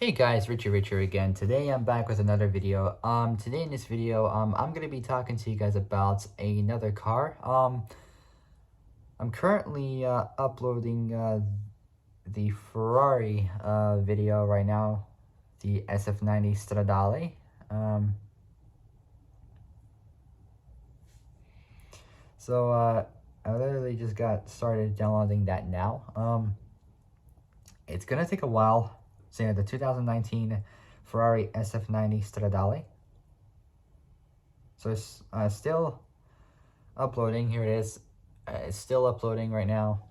Hey guys, Richard again. Today I'm back with another video. Today in this video, I'm gonna be talking to you guys about another car. I'm currently uploading the Ferrari video right now, the SF90 Stradale. Um, so I literally just got started downloading that now. It's gonna take a while. So yeah, the 2019 Ferrari SF90 Stradale. So it's still uploading. Here it is. It's still uploading right now.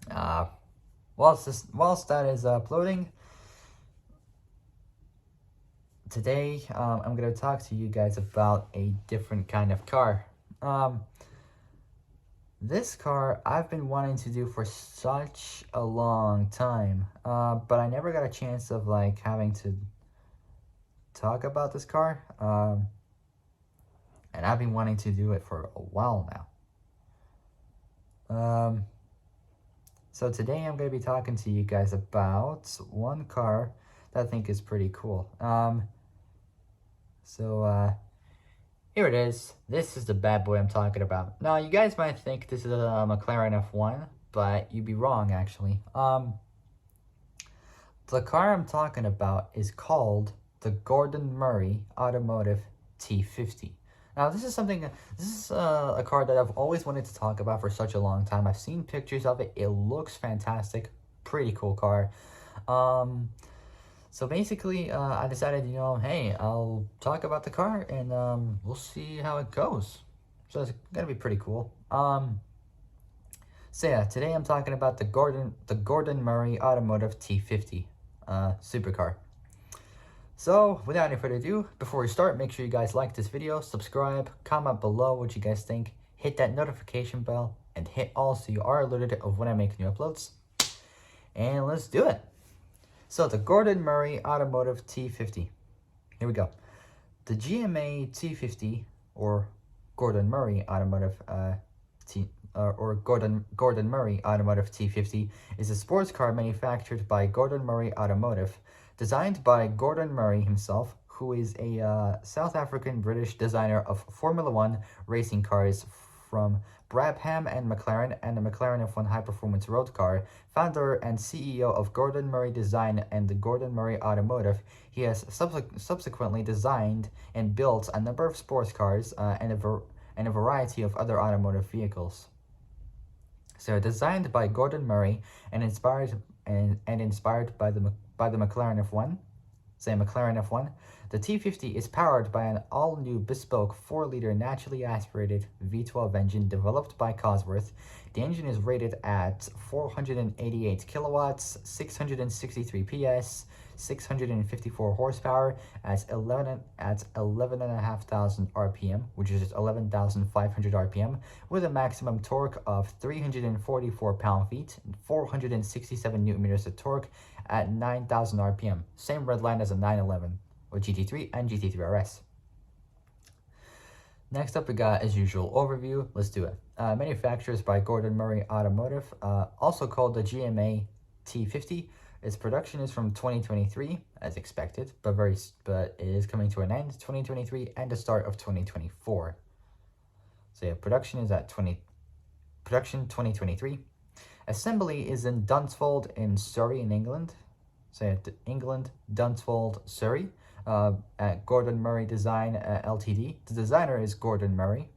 Uh, whilst that is uploading, today I'm gonna talk to you guys about a different kind of car. Um, this car I've been wanting to do for such a long time, but I never got a chance of like having to talk about this car. And I've been wanting to do it for a while now. So today I'm going to be talking to you guys about one car that I think is pretty cool. So here it is. This is the bad boy I'm talking about. Now, you guys might think this is a McLaren F1, but you'd be wrong, actually. The car I'm talking about is called the Gordon Murray Automotive T.50. Now, this is a car that I've always wanted to talk about for such a long time. I've seen pictures of it. It looks fantastic. Pretty cool car. Um, so basically, I decided, hey, I'll talk about the car and we'll see how it goes. So it's gonna be pretty cool. So yeah, today I'm talking about the Gordon Murray Automotive T50 supercar. So, without any further ado, before we start, make sure you guys like this video, subscribe, comment below what you guys think, hit that notification bell, and hit all so you are alerted of when I make new uploads. And let's do it. So, the Gordon Murray Automotive T50. Here we go. The GMA T50, or Gordon Murray Automotive Gordon Murray Automotive T50 is a sports car manufactured by Gordon Murray Automotive, designed by Gordon Murray himself, who is a South African British designer of Formula One racing cars from Brabham and McLaren, and the McLaren F1 high performance road car. Founder and CEO of Gordon Murray Design and the Gordon Murray Automotive, he has subsequently designed and built a number of sports cars and a variety of other automotive vehicles. So designed by Gordon Murray and inspired by the McLaren F1, say McLaren F1, the T50 is powered by an all-new bespoke 4-liter naturally aspirated V12 engine developed by Cosworth. The engine is rated at 488 kilowatts, 663 PS, 654 horsepower at 11,500 RPM, which is 11,500 RPM, with a maximum torque of 344 pound-feet and 467 newton meters of torque at 9,000 RPM. Same red line as a 911 with GT3 and GT3 RS. Next up, we got, as usual, overview. Let's do it. Manufacturers by Gordon Murray Automotive, also called the GMA T50. Its production is from 2023, as expected, but it is coming to an end 2023 and the start of 2024. So yeah, production is at 2023. Assembly is in Dunsfold in Surrey in England. So yeah, England, Dunsfold, Surrey. At Gordon Murray Design Ltd. The designer is Gordon Murray.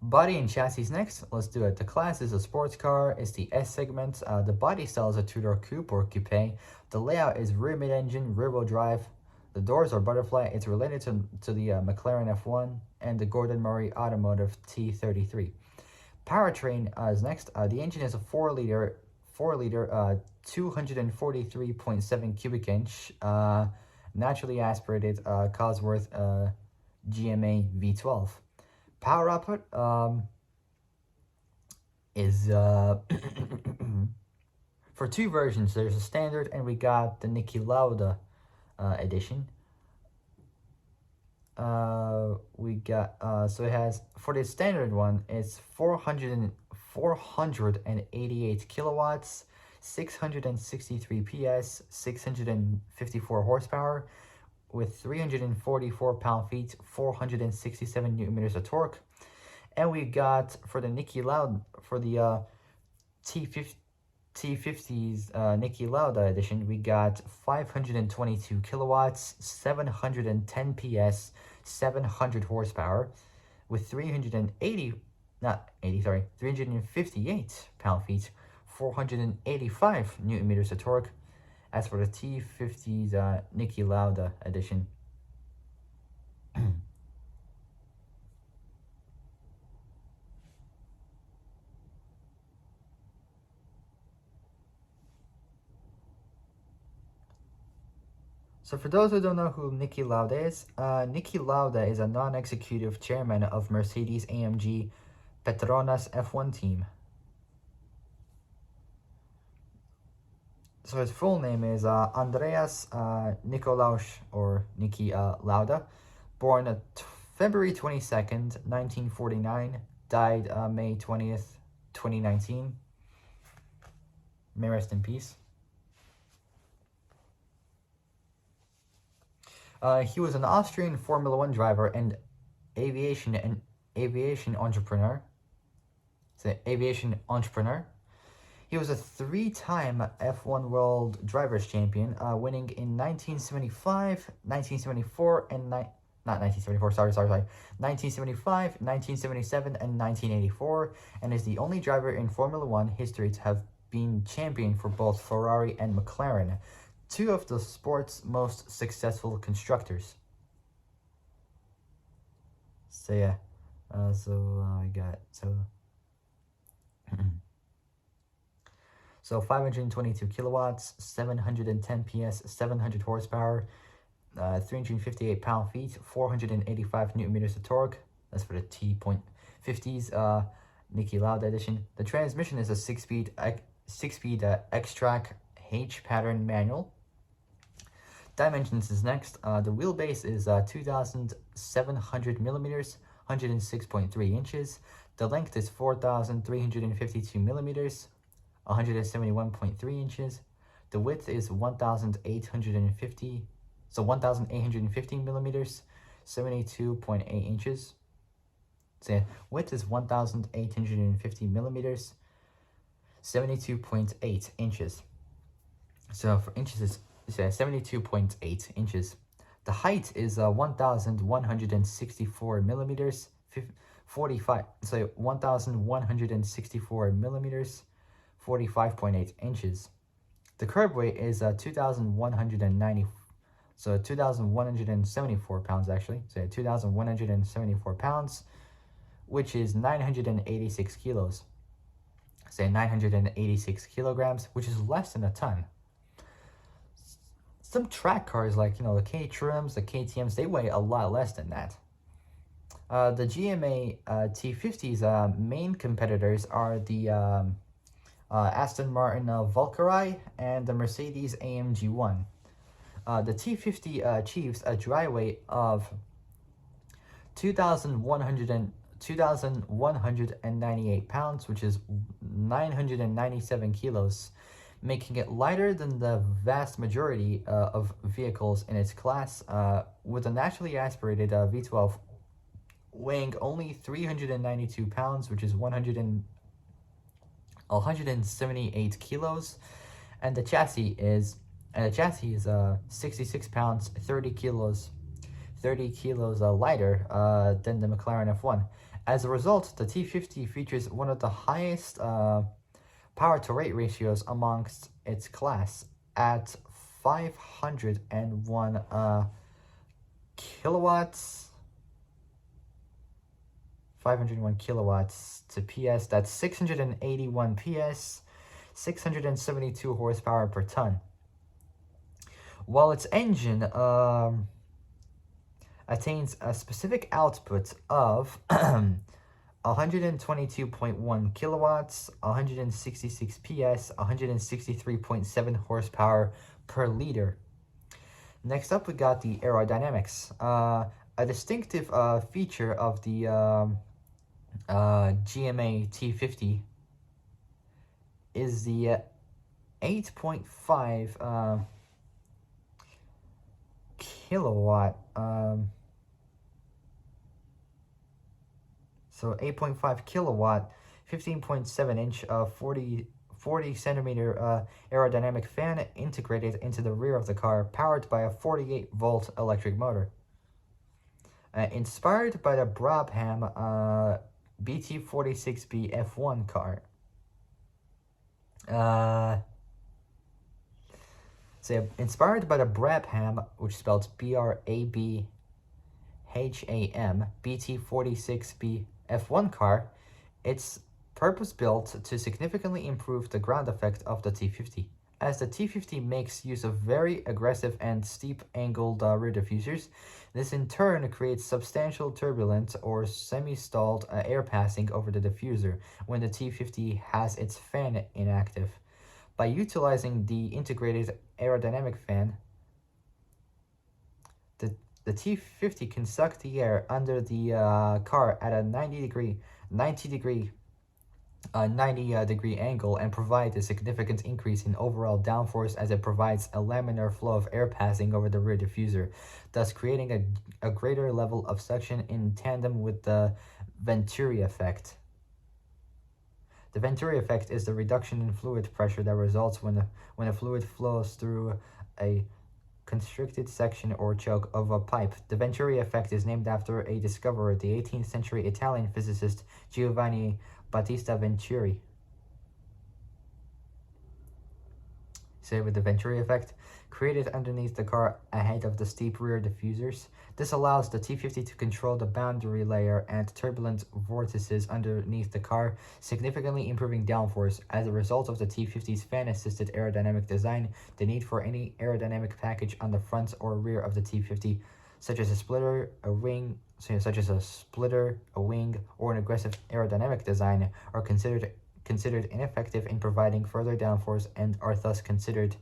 Body and chassis next. Let's do it. The class is a sports car. It's the S segment. The body style is a two-door coupe or coupe. The layout is rear mid-engine, rear-wheel drive. The doors are butterfly. It's related to the McLaren F1 and the Gordon Murray Automotive T33. Powertrain is next. The engine is a 4-liter 243.7 cubic inch naturally aspirated Cosworth GMA V12. Power output is for two versions. There's a standard and we got the Niki Lauda edition. We got so it has, for the standard one, it's 488 kilowatts, 663 PS, 654 horsepower, with 344 pound-feet, 467 newton meters of torque. And we got for the T50 T50's Niki Lauda edition, we got 522 kilowatts, 710 PS, 700 horsepower, with 380, not 80, sorry, 358 pound-feet, 485 newton meters of torque. As for the T50's Niki Lauda edition, so for those who don't know who Niki Lauda is a non-executive chairman of Mercedes-AMG Petronas F1 team. So his full name is Andreas Nikolaus, or Niki Lauda, born February 22nd, 1949, died May 20th, 2019. May rest in peace. He was an Austrian Formula One driver and aviation entrepreneur. Aviation entrepreneur. He was a three-time F1 World Drivers' Champion, winning in 1975, 1974, and not 1974, sorry, 1975, 1977, and 1984, and is the only driver in Formula One history to have been champion for both Ferrari and McLaren, two of the sport's most successful constructors. So yeah, I got so 522 kilowatts, 710 PS, 700 horsepower, 358 pound-feet, 485 newton meters of torque. That's for the T.50's Niki Lauda edition. The transmission is a six-speed X-Track H-pattern manual. Dimensions is next. The wheelbase is 2,700 millimeters, 106.3 inches. The length is 4,352 millimeters, 171.3 inches. The width is 1,850, so 1,850 millimeters, 72.8 inches. So width is 1,850 millimeters, 72.8 inches. So for inches is 72.8 inches. The height is 1,164 millimeters, 1,164 millimeters, 45.8 inches. The curb weight is 2,190, so 2,174 pounds actually, so 2,174 pounds, which is 986 kilos. Say 986 kilograms, which is less than a ton. Some track cars like, the K-Trims, the KTMs, they weigh a lot less than that. The GMA T50's main competitors are the Aston Martin Valkyrie and the Mercedes AMG 1. The T50 achieves a dry weight of 2,198 pounds, which is 997 kilos, making it lighter than the vast majority of vehicles in its class, with a naturally aspirated V12 weighing only 392 pounds, which is 178 kilos, and the chassis is 66 pounds, 30 kilos lighter than the McLaren F1. As a result, the T50 features one of the highest power-to-weight ratios amongst its class at 501 kilowatts. 501 kilowatts to PS. That's 681 PS, 672 horsepower per ton. While its engine attains a specific output of 122.1 kilowatts, 166 PS, 163.7 horsepower per liter. Next up, we got the aerodynamics. A distinctive feature of the GMA T50 is the 8.5 kilowatt. So 8.5 kilowatt, 15.7 inch, 40 centimeter aerodynamic fan integrated into the rear of the car, powered by a 48-volt electric motor. Inspired by the Brabham BT46B F1 car. So inspired by the Brabham, which spells BRABHAM BT46B F1 car, it's purpose-built to significantly improve the ground effect of the T.50. As the T.50 makes use of very aggressive and steep-angled rear diffusers, this in turn creates substantial turbulent or semi-stalled air passing over the diffuser when the T.50 has its fan inactive. By utilizing the integrated aerodynamic fan, the T.50 can suck the air under the car at a 90 degree angle and provide a significant increase in overall downforce as it provides a laminar flow of air passing over the rear diffuser, thus creating a greater level of suction in tandem with the Venturi effect. The Venturi effect is the reduction in fluid pressure that results when a fluid flows through a constricted section or choke of a pipe. The Venturi effect is named after a discoverer, the 18th century Italian physicist Giovanni Battista Venturi. Say with the Venturi effect, created underneath the car ahead of the steep rear diffusers. This allows the T.50 to control the boundary layer and turbulent vortices underneath the car, significantly improving downforce. As a result of the T.50's fan-assisted aerodynamic design, the need for any aerodynamic package on the front or rear of the T.50, such as a splitter, a wing, or an aggressive aerodynamic design, are considered ineffective in providing further downforce and are thus considered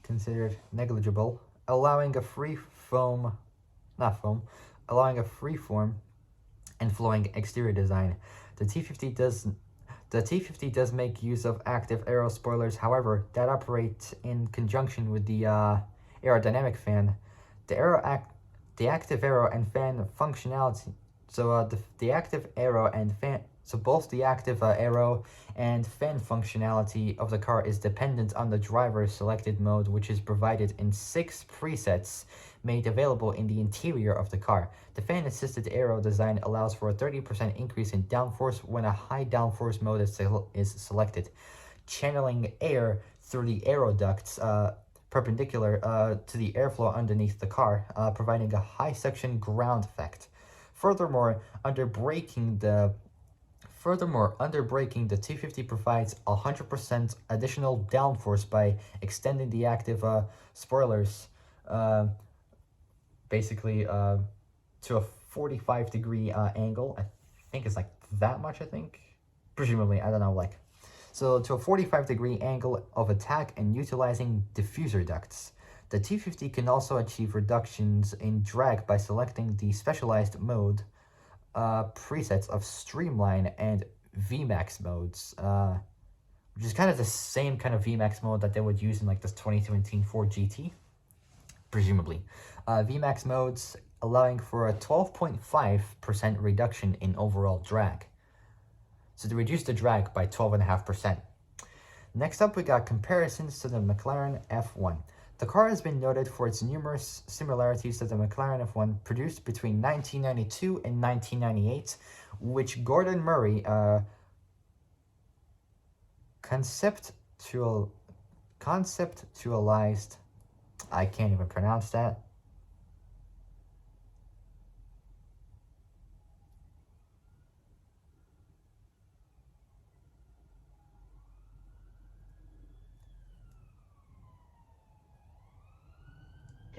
considered negligible, allowing a allowing a free form and flowing exterior design. The T.50 does make use of active aero spoilers, however, that operate in conjunction with the aerodynamic fan. The active aero and fan functionality. So the active aero and fan. So both the active aero and fan functionality of the car is dependent on the driver's selected mode, which is provided in 6 presets made available in the interior of the car. The fan-assisted aero design allows for a 30% increase in downforce when a high downforce mode is selected, channeling air through the aero ducts perpendicular to the airflow underneath the car, providing a high suction ground effect. Furthermore, under braking, the T.50 provides 100% additional downforce by extending the active spoilers to a 45-degree angle. I think it's like that much, I think. Presumably, I don't know, like. So to a 45-degree angle of attack and utilizing diffuser ducts. The T.50 can also achieve reductions in drag by selecting the specialized mode presets of Streamline and VMAX modes, which is kind of the same kind of VMAX mode that they would use in like this 2017 Ford GT, presumably. VMAX modes allowing for a 12.5% reduction in overall drag. So they reduced the drag by 12.5%. Next up, we got comparisons to the McLaren F1. The car has been noted for its numerous similarities to the McLaren F1 produced between 1992 and 1998, which Gordon Murray conceptualized. I can't even pronounce that.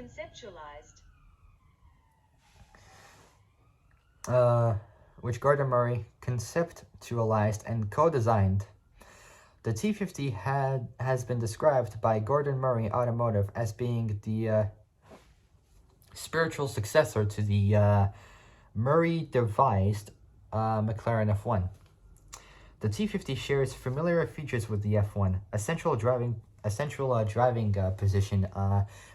conceptualized, which Gordon Murray conceptualized and co-designed. The T50 has been described by Gordon Murray Automotive as being the spiritual successor to the Murray-devised McLaren F1. The T50 shares familiar features with the F1, a central driving position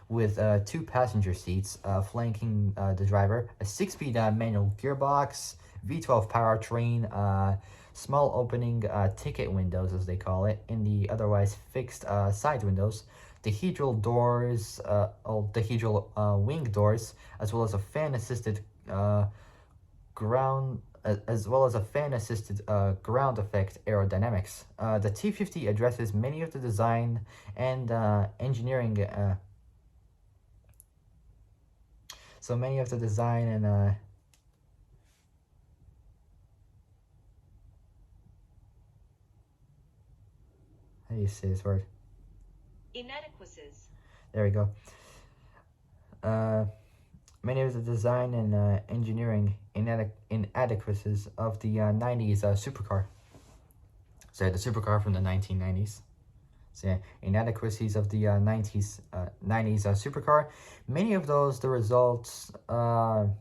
with two passenger seats flanking the driver, a six-speed manual gearbox, V12 powertrain, small opening ticket windows, as they call it, in the otherwise fixed side windows, dihedral doors, dihedral wing doors, as well as a fan-assisted ground as well as a fan-assisted ground effect aerodynamics. The T50 addresses many of the design and engineering. So many of the design and how do you say this word? inadequacies, There we go. Many of the design and engineering inadequacies of the 90s supercar. Sorry, the supercar from the 1990s. So yeah, inadequacies of the 90s supercar. Many of those the results of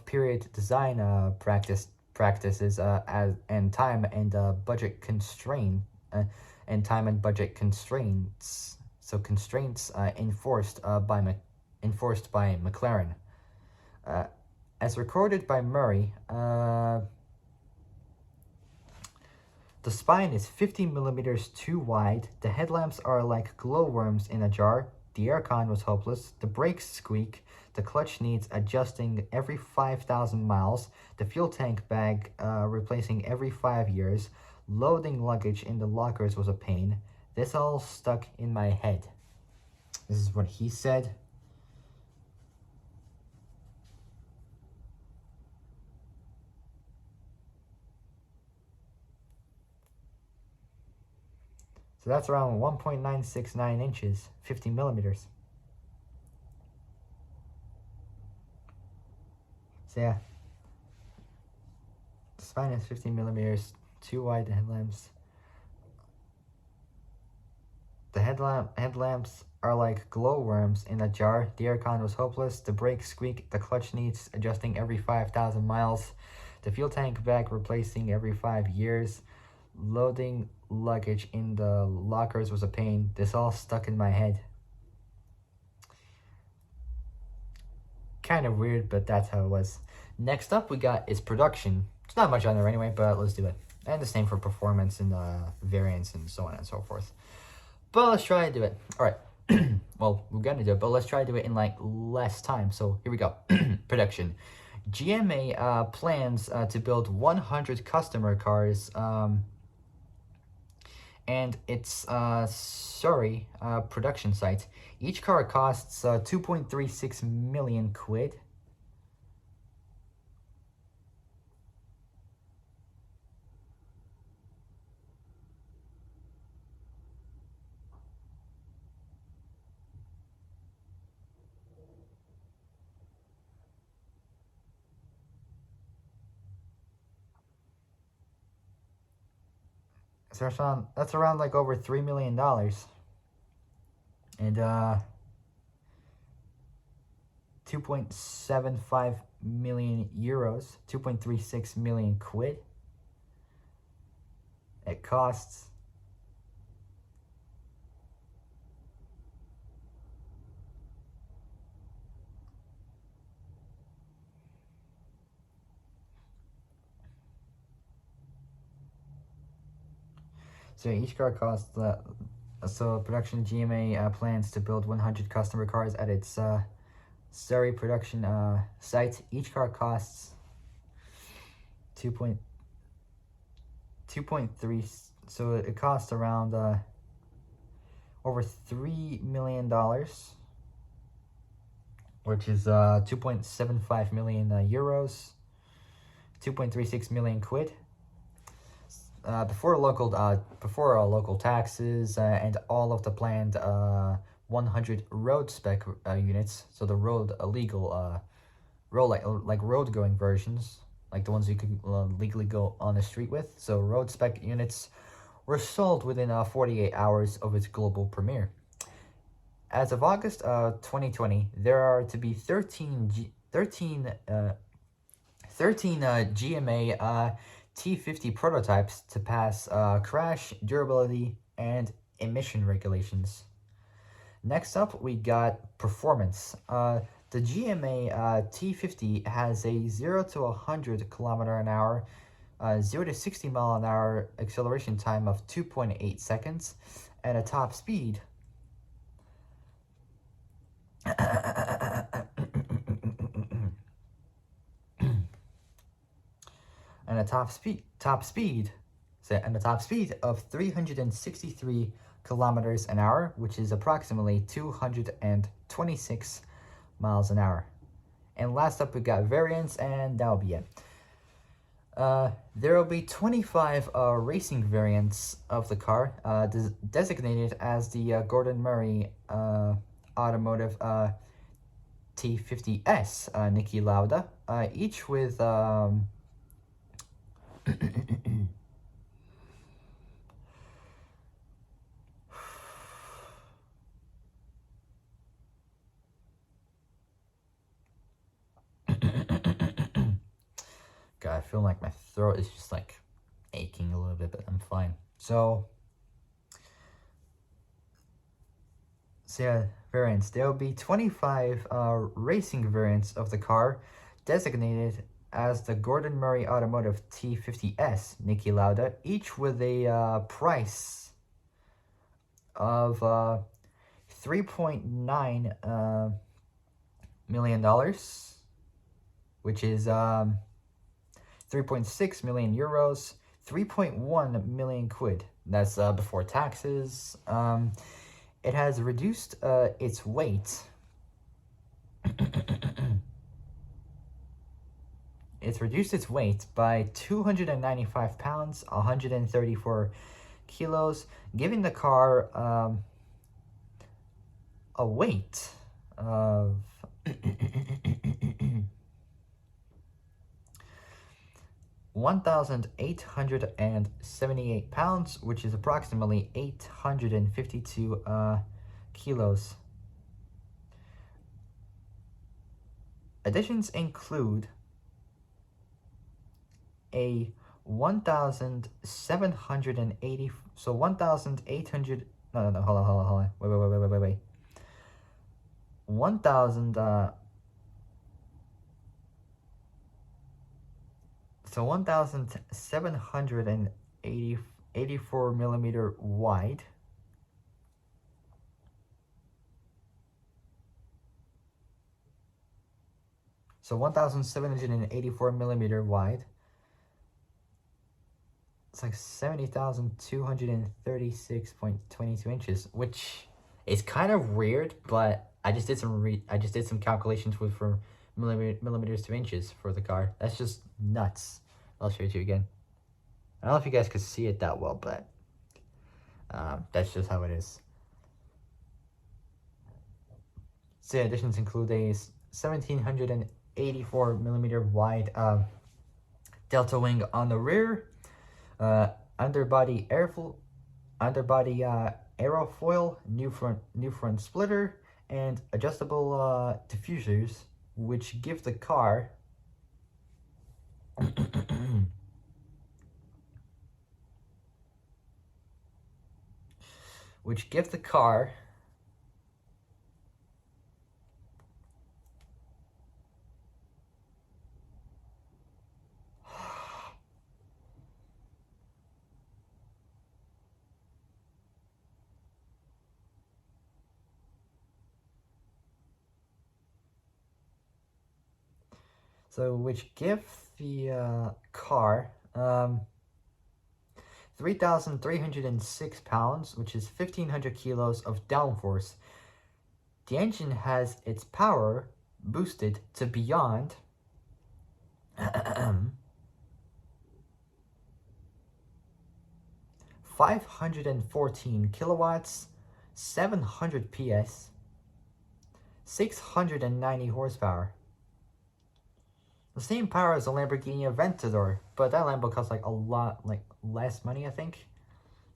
period design practices and time and budget constraints. So constraints enforced by McLaren. As recorded by Murray, the spine is 50 millimeters too wide, the headlamps are like glowworms in a jar, the aircon was hopeless, the brakes squeak, the clutch needs adjusting every 5,000 miles, the fuel tank bag replacing every 5 years, loading luggage in the lockers was a pain. This all stuck in my head. This is what he said. So that's around 1.969 inches, 50 millimeters. So yeah, the spine is 50 millimeters too wide, the headlamps. The headlamps are like glowworms in a jar. The aircon was hopeless. The brakes squeak. The clutch needs adjusting every 5,000 miles. The fuel tank bag replacing every 5 years. Loading luggage in the lockers was a pain. This all stuck in my head. Kind of weird, but that's how it was. Next up we got is production. It's not much on there anyway, but let's do it. And the same for performance and variance and so on and so forth. But let's try to do it. All right. Well, we're gonna do it, but let's try to do it in like less time. So here we go. Production. GMA plans to build 100 customer cars and its Surrey production site. Each car costs 2.36 million quid. So that's around like over $3 million. And 2.75 million euros, 2.36 million quid. It costs. So each car costs. So production GMA plans to build 100 customer cars at its Surrey production site. Each car costs 2.3. So it costs around over $3 million, which is 2.75 million euros, 2.36 million quid. Before local taxes and all of the planned 100 road spec units, so the road illegal road like road going versions, like the ones you can legally go on the street with. So road spec units were sold within 48 hours of its global premiere. As of August 2020, there are to be 13 GMA T.50 prototypes to pass crash, durability, and emission regulations. Next up, we got performance. The GMA T.50 has a 0 to 100 kilometer an hour, 0 to 60 mile an hour acceleration time of 2.8 seconds, and a top speed and a top speed of 363 kilometers an hour, which is approximately 226 miles an hour. And last up, we got variants, and that'll be it. There will be 25 racing variants of the car, designated as the Gordon Murray Automotive T50S Niki Lauda, each with God, I feel like my throat is just like aching a little bit, but I'm fine. So yeah, variants. There will be 25 racing variants of the car, designated as the Gordon Murray Automotive T50S Niki Lauda, each with a price of $3.9 million, which is 3.6 million euros, 3.1 million quid. That's before taxes. It has reduced its weight. It's reduced its weight by 295 pounds, 134 kilos, giving the car a weight of 1,878 pounds, which is approximately 852 kilos. Additions include a 1,780, so 1,800, no, hold on, wait. 1,000, so 1,784 millimeter wide. So 1,784 millimeter wide. It's like 70,236.22 inches, which is kind of weird, but I just did some calculations for millimeters to inches for the car. That's just nuts. I'll show it to you again. I don't know if you guys could see it that well, but that's just how it is. So yeah, additions include a 1,784 millimeter wide delta wing on the rear, underbody aerofoil, new front splitter, and adjustable diffusers, which give the car which give the car 3,306 pounds, which is 1,500 kilos of downforce. The engine has its power boosted to beyond 514 kilowatts, 700 PS, 690 horsepower. The same power as a Lamborghini Aventador, but that Lambo costs like a lot, like less money, I think,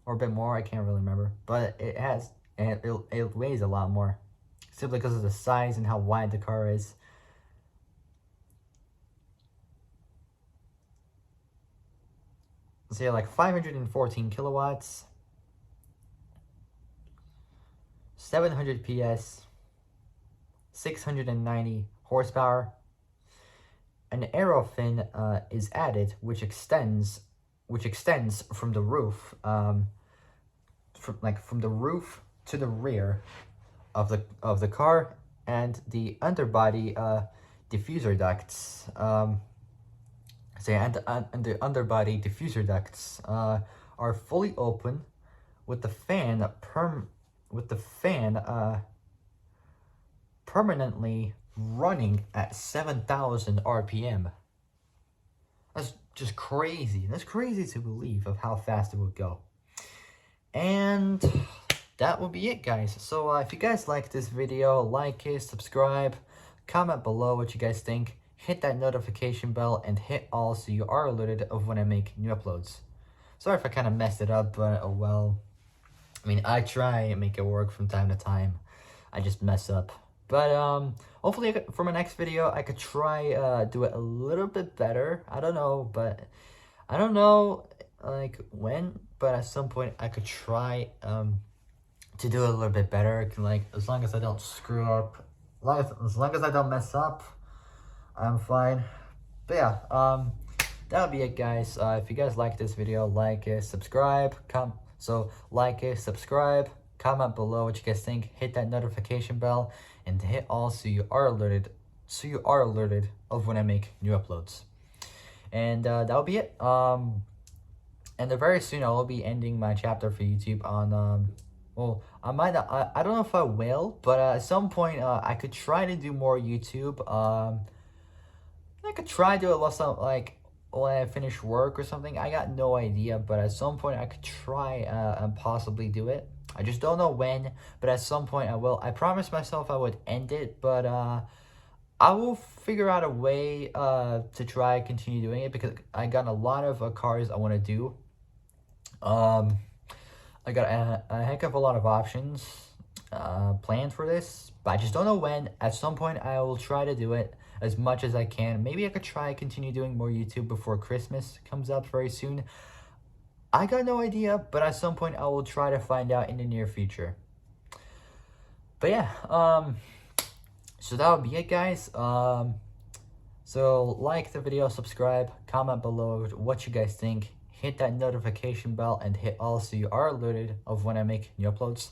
or a bit more. I can't really remember, but it has, and it weighs a lot more, simply because of the size and how wide the car is. So yeah, like 514 kilowatts, 700 PS, 690 horsepower. An aero fin is added, which extends from the roof, from the roof to the rear of the car, and the underbody diffuser ducts. So yeah, and the underbody diffuser ducts are fully open, with the fan permanently running at 7,000 RPM. That's just crazy. That's crazy to believe of how fast it would go. And that will be it, guys. So if you guys like this video, like it, subscribe, comment below what you guys think, hit that notification bell, and hit all so you are alerted of when I make new uploads. Sorry if I kind of messed it up, but oh well. I mean, I try and make it work from time to time. I just mess up. But hopefully for my next video, I could try do it a little bit better. I don't know, but I don't know like when, but at some point I could try to do it a little bit better. Like, as long as I don't screw up, as long as I don't mess up, I'm fine. But yeah, that'll be it, guys. If you guys like this video, like it, subscribe, like it, subscribe, comment below what you guys think, hit that notification bell, and hit all so you are alerted of when I make new uploads. And that'll be it. And very soon I will be ending my chapter for YouTube on well, I might not, I don't know if I will, but at some point I could try to do more YouTube. I could try to do it like when I finish work or something. I got no idea, but at some point I could try and possibly do it. I just don't know when, but at some point I will. I promised myself I would end it, but I will figure out a way to try and continue doing it, because I got a lot of cars I want to do. I got a heck of a lot of options planned for this, but I just don't know when. At some point I will try to do it as much as I can. Maybe I could try and continue doing more YouTube before Christmas comes up very soon. I got no idea, but at some point I will try to find out in the near future. But yeah, so that'll be it, guys. So like the video, subscribe, comment below what you guys think, hit that notification bell, and hit all so you are alerted of when I make new uploads.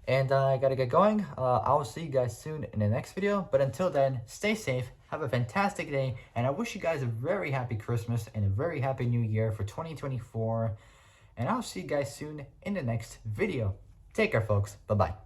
And I gotta get going. I will see you guys soon in the next video. But until then, stay safe, have a fantastic day, and I wish you guys a very happy Christmas and a very happy New Year for 2024. And I'll see you guys soon in the next video. Take care, folks. Bye-bye.